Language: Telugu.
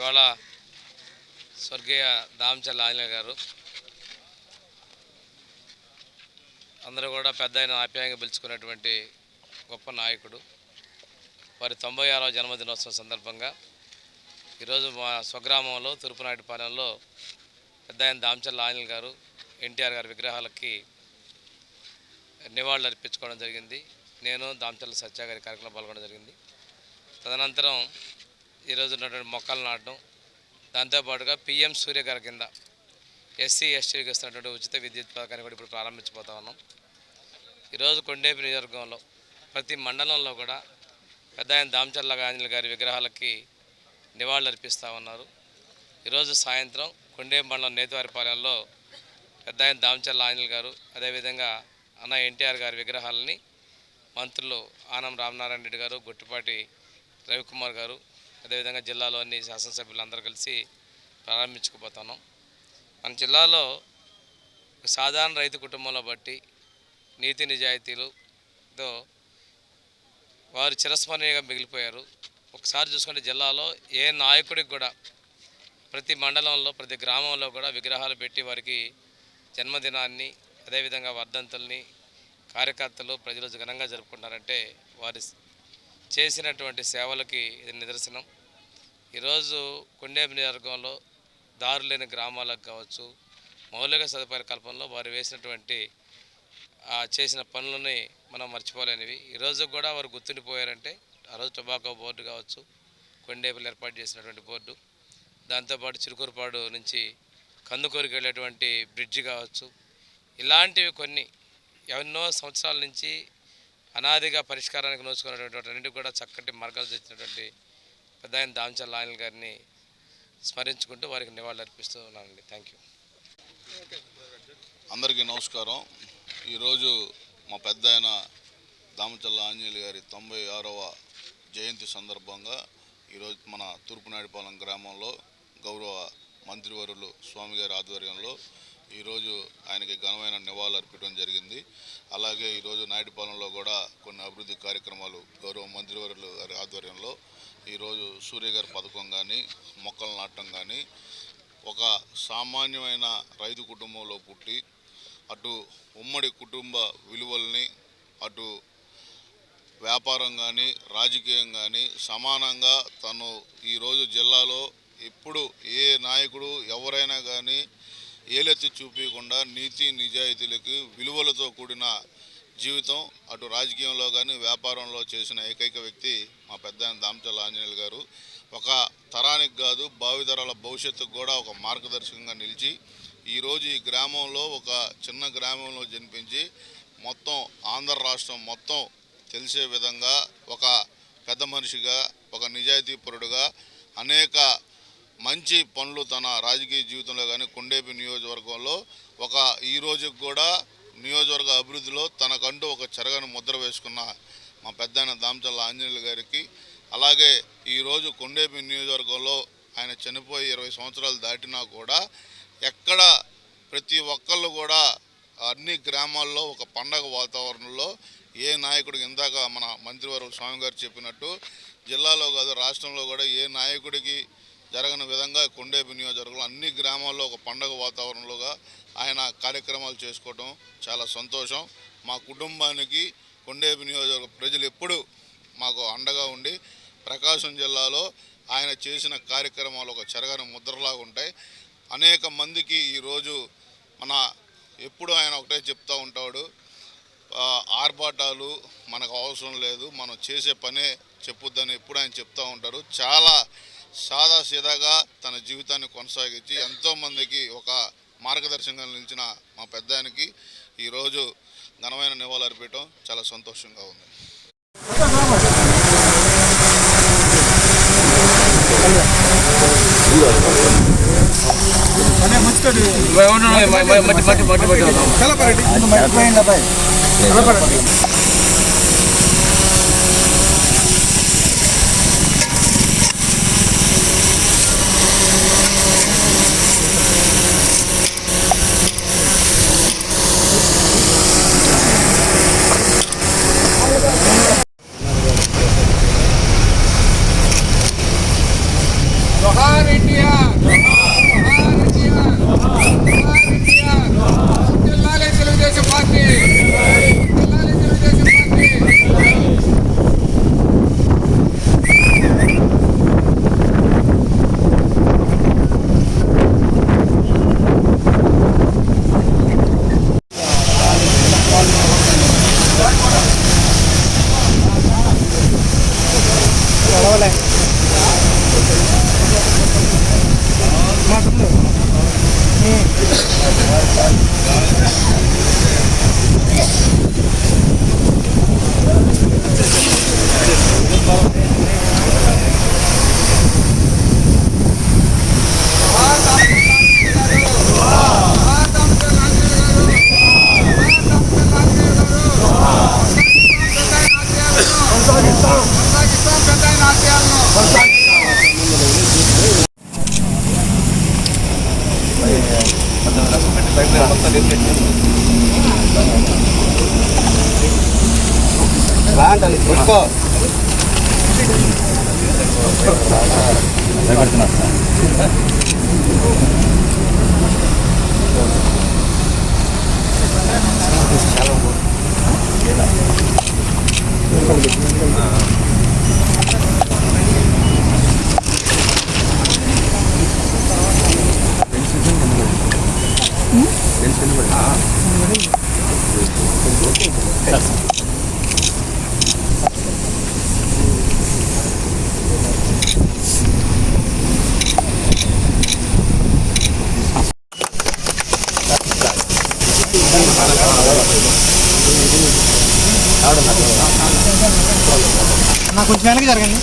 ఇవాళ స్వర్గీయ దామచర్ల ఆంజనేయ గారు అందరూ కూడా పెద్ద ఆయన ఆప్యాయంగా పిలుచుకున్నటువంటి గొప్ప నాయకుడు. వారి 96వ జన్మదినోత్సవం సందర్భంగా ఈరోజు మా స్వగ్రామంలో తూర్పునాయుడుపాలెంలో పెద్ద ఆయన దామచర్ల ఆంజనేయ గారు ఎన్టీఆర్ గారి విగ్రహాలకి నివాళులు అర్పించుకోవడం జరిగింది. నేను దామచర్ల సత్య గారి కార్యక్రమంలో పాల్గొనడం జరిగింది. తదనంతరం ఈరోజు ఉన్నటువంటి మొక్కలు నాటడం, దాంతోపాటుగా పిఎం సూర్య గారి కింద ఎస్సీ ఎస్టీలకు ఇస్తున్నటువంటి ఉచిత విద్యుత్ పథకాన్ని కూడా ఇప్పుడు ప్రారంభించబోతా ఉన్నాం. ఈరోజు కొండేపి నియోజకవర్గంలో ప్రతి మండలంలో కూడా పెద్ద ఆయన దామచర్ల ఆంజనేయ గారి విగ్రహాలకి నివాళులు అర్పిస్తూ ఉన్నారు. ఈరోజు సాయంత్రం కొండేపి మండలం నేతివారిపాలెంలో పెద్ద ఆయన దామచర్ల ఆంజనేయ గారు, అదేవిధంగా అన్న ఎన్టీఆర్ గారి విగ్రహాలని మంత్రులు ఆనం రామనారాయణ రెడ్డి గారు, గుట్టిపాటి రవికుమార్ గారు, అదేవిధంగా జిల్లాలోని శాసనసభ్యులు అందరూ కలిసి ప్రారంభించుకుపోతున్నాం. మన జిల్లాలో సాధారణ రైతు కుటుంబంలో బట్టి నీతి నిజాయితీలతో వారు చిరస్మరణీయంగా మిగిలిపోయారు. ఒకసారి చూసుకుంటే జిల్లాలో ఏ నాయకుడికి కూడా ప్రతి మండలంలో ప్రతి గ్రామంలో కూడా విగ్రహాలు పెట్టి వారికి జన్మదినాన్ని అదేవిధంగా వర్ధంతుల్ని కార్యకర్తలు ప్రజలు ఘనంగా జరుపుకుంటారంటే వారి చేసినటువంటి సేవలకి ఇది నిదర్శనం. ఈరోజు కొండేపి నియోజకవర్గంలో దారులు లేని గ్రామాలకు కావచ్చు, మౌలిక సదుపాయాల కల్పనలో వారు వేసినటువంటి చేసిన పనులని మనం మర్చిపోలేనివి. ఈరోజు కూడా వారు గుర్తుండిపోయారంటే ఆ రోజు టొబాకో బోర్డు కావచ్చు, కొండేపల్లి ఏర్పాటు చేసినటువంటి బోర్డు, దాంతోపాటు చిరుకూరుపాడు నుంచి కందుకూరుకి వెళ్ళేటువంటి బ్రిడ్జి కావచ్చు, ఇలాంటివి కొన్ని ఎన్నో సంవత్సరాల నుంచి అనాదిగా పరిష్కారానికి నోచుకున్నటువంటి అన్నింటికి కూడా చక్కటి మార్గాలు తెచ్చినటువంటి పెద్ద ఆయన దామచర్ల ఆంజనేయ గారిని స్మరించుకుంటూ వారికి నివాళులు అర్పిస్తూ ఉన్నానండి. Thank you. అందరికీ నమస్కారం. ఈరోజు మా పెద్ద ఆయన దామచర్ల ఆంజనేయ గారి 96వ జయంతి సందర్భంగా ఈరోజు మన తూర్పునాయుడుపాలెం గ్రామంలో గౌరవ మంత్రివర్యులు స్వామి గారి ఆధ్వర్యంలో ఈరోజు ఆయనకి ఘనమైన నివాళులు అర్పించడం జరిగింది. అలాగే ఈరోజు నాయుడుపాలెంలో కూడా కొన్ని అభివృద్ధి కార్యక్రమాలు గౌరవ మంత్రివర్యులు గారి ఆధ్వర్యంలో ఈరోజు సూర్య గారి పథకం కానీ, మొక్కలు నాటడం కానీ, ఒక సామాన్యమైన రైతు కుటుంబంలో పుట్టి అటు ఉమ్మడి కుటుంబ విలువల్ని, అటు వ్యాపారం కానీ రాజకీయం కానీ సమానంగా తను ఈరోజు జిల్లాలో ఎప్పుడు ఏ నాయకుడు ఎవరైనా కానీ ఏలెత్తి చూపించకుండా నీతి నిజాయితీలకి విలువలతో కూడిన జీవితం అటు రాజకీయంలో కానీ వ్యాపారంలో చేసిన ఏకైక వ్యక్తి మా పెద్ద ఆయన దామచర్ల ఆంజనేయ గారు. ఒక తరానికి కాదు భావితరాల భవిష్యత్తుకు కూడా ఒక మార్గదర్శకంగా నిలిచి ఈరోజు ఈ గ్రామంలో ఒక చిన్న గ్రామంలో జన్మించి మొత్తం ఆంధ్ర రాష్ట్రం మొత్తం తెలిసే విధంగా ఒక పెద్ద మనిషిగా, ఒక నిజాయితీపరుడుగా అనేక మంచి పనులు తన రాజకీయ జీవితంలో కానీ కొండేపి నియోజకవర్గంలో ఒక ఈ రోజుకి కూడా నియోజకవర్గ అభివృద్ధిలో తనకంటూ ఒక చెరగని ముద్ర వేసుకున్న మా పెద్ద ఆయన దామచర్ల ఆంజనేయ గారికి, అలాగే ఈరోజు కొండేపి నియోజకవర్గంలో ఆయన చనిపోయి 20 సంవత్సరాలు దాటినా కూడా ఎక్కడ ప్రతి ఒక్కళ్ళు కూడా అన్ని గ్రామాల్లో ఒక పండగ వాతావరణంలో ఏ నాయకుడికి ఇందాక మన మంత్రివర్యులు స్వామి గారు చెప్పినట్టు జిల్లాలో కాదు రాష్ట్రంలో కూడా ఏ నాయకుడికి జరగని విధంగా కొండేపి నియోజకవర్గంలో అన్ని గ్రామాల్లో ఒక పండగ వాతావరణంలోగా ఆయన కార్యక్రమాలు చేసుకోవడం చాలా సంతోషం. మా కుటుంబానికి కొండేపి నియోజకవర్గ ప్రజలు ఎప్పుడు మాకు అండగా ఉండి ప్రకాశం జిల్లాలో ఆయన చేసిన కార్యక్రమాలు ఒక చెరగని ముద్రలాగా ఉంటాయి. అనేక మందికి ఈరోజు మన ఎప్పుడు ఆయన ఒకటే చెప్తూ ఉంటాడు, ఆర్భాటాలు మనకు అవసరం లేదు, మనం చేసే పనే చెప్పుద్దని ఎప్పుడు ఆయన చెప్తూ ఉంటారు. చాలా సాదాసీదాగా తన జీవితాన్ని కొనసాగించి ఎంతోమందికి ఒక మార్గదర్శకంగా నిలిచిన మా పెద్ద ఆయనకి ఈరోజు ఘనమైన నివాళులు అర్పించడం చాలా సంతోషంగా ఉంది. జోహార్ ఎన్టీఆర్, జోహార్ ఎన్టీఆర్, జోహార్ ఎన్టీఆర్. జిల్లాలే తెలుగుదేశం పార్టీ, జిల్లాలే తెలుగుదేశం పార్టీ. నాకు కొంచెం వెనక్కి జరగండి.